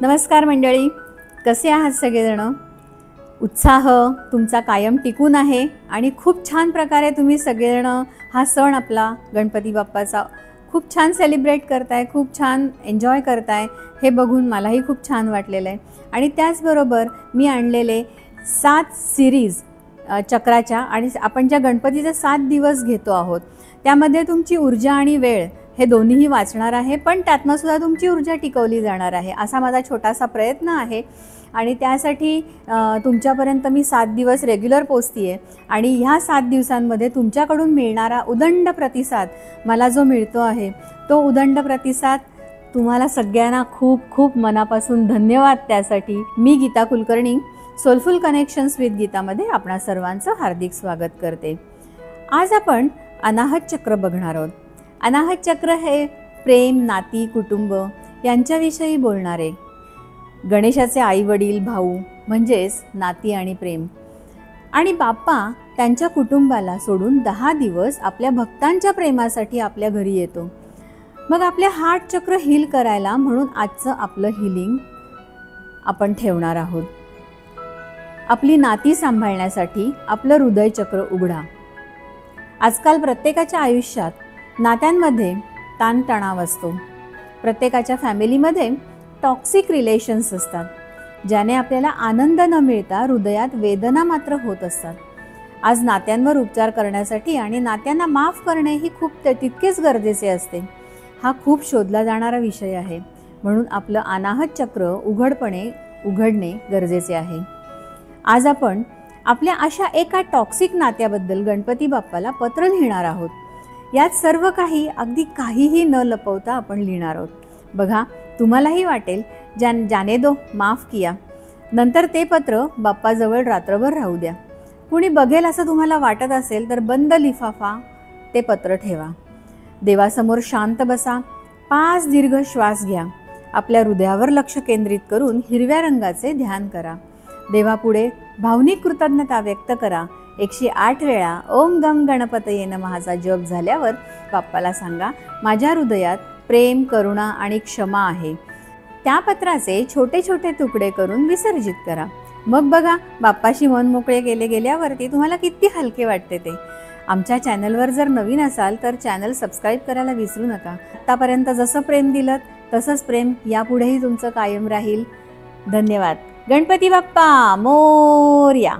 नमस्कार मंडळी, कसे आहात सगळेजण? उत्साह तुमचा कायम टिकून आहे आणि खूप छान प्रकारे तुम्ही सगळेजण हा सण आपला गणपती बाप्पाचा खूप छान सेलिब्रेट करताय, खूप छान एन्जॉय करताय. हे बघून मलाही खूप छान वाटलेलं आहे. आणि त्याचबरोबर मी आणलेले 7 सिरीज चक्राच्या आणि आपण ज्या गणपतीचे 7 दिवस घेतो आहोत त्यामध्ये तुमची ऊर्जा आणि वेळ हे दोन्हीही वाचणार आहे, पण त्यातनं सुद्धा तुमची ऊर्जा टिकवली जाणार आहे असा माझा छोटासा प्रयत्न आहे. आणि त्यासाठी तुमच्यापर्यंत मी 7 दिवस रेग्युलर पोचतीये आणि ह्या 7 दिवसांमध्ये तुमच्याकडून मिळणारा उदंड प्रतिसाद मला जो मिळतो आहे तो उदंड प्रतिसाद तुम्हाला सगळ्यांना खूप खूप मनापासून धन्यवाद. त्यासाठी मी Geeta Kulkarni soulful connections with गीतामध्ये आपणा सर्वांचं हार्दिक स्वागत करते. आज आपण अनाहत चक्र बघणार आहोत. अनाहत चक्र हे प्रेम, नाती, कुटुंब यांच्याविषयी बोलणारे. गणेशाचे आई वडील, भाऊ म्हणजेच नाती आणि प्रेम. आणि बाप्पा त्यांच्या कुटुंबाला सोडून 10 दिवस आपल्या भक्तांच्या प्रेमासाठी आपल्या घरी येतो. मग आपले हार्ट चक्र हील करायला म्हणून आजचं आपलं हीलिंग आपण ठेवणार आहोत. आपली नाती सांभाळण्यासाठी आपलं हृदय चक्र उघडा. आजकाल प्रत्येकाच्या आयुष्यात नात्यांमध्ये ताणतणाव असतो. प्रत्येकाच्या फॅमिलीमध्ये टॉक्सिक रिलेशन्स असतात, ज्याने आपल्याला आनंद न मिळता हृदयात वेदना मात्र होत असतात. आज नात्यांवर उपचार करण्यासाठी आणि नात्यांना माफ करणे ही खूप तितकेच गरजेचे असते. हा खूप शोधला जाणारा विषय आहे, म्हणून आपलं अनाहत चक्र उघडणे गरजेचे आहे. आज आपण आपल्या अशा एका टॉक्सिक नात्याबद्दल गणपती बाप्पाला पत्र लिहिणार आहोत. यात सर्व काही अगदी काहीही न लपवता आपण लिहिणार आहोत. बघा, तुम्हालाही वाटेल जाने दो माफ किया. नंतर ते पत्र बाप्पाजवळ रात्रभर राहू द्या. कुणी बघेल असं तुम्हाला वाटत असेल तर बंद लिफाफा ते पत्र ठेवा. देवासमोर शांत बसा. 5 दीर्घ श्वास घ्या. आपल्या हृदयावर लक्ष केंद्रित करून हिरव्या रंगाचे ध्यान करा. देवापुढे भावनिक कृतज्ञता व्यक्त करा. 108 वेळा ओम गम गणपतये नमःचा जप झाल्यावर बाप्पाला सांगा, माझ्या हृदयात प्रेम, करुणा आणि क्षमा आहे. त्या पत्राचे छोटे छोटे तुकडे करून विसर्जित करा. मग बघा, बाप्पाशी मन मोकळे केले गेल्यावरती तुम्हाला किती हलके वाटते ते. आमच्या चॅनलवर जर नवीन असाल तर चॅनल सबस्क्राईब करायला विसरू नका. आत्तापर्यंत जसं प्रेम दिलं तसंच प्रेम यापुढेही तुमचं कायम राहील. धन्यवाद. गणपती बाप्पा मोरया.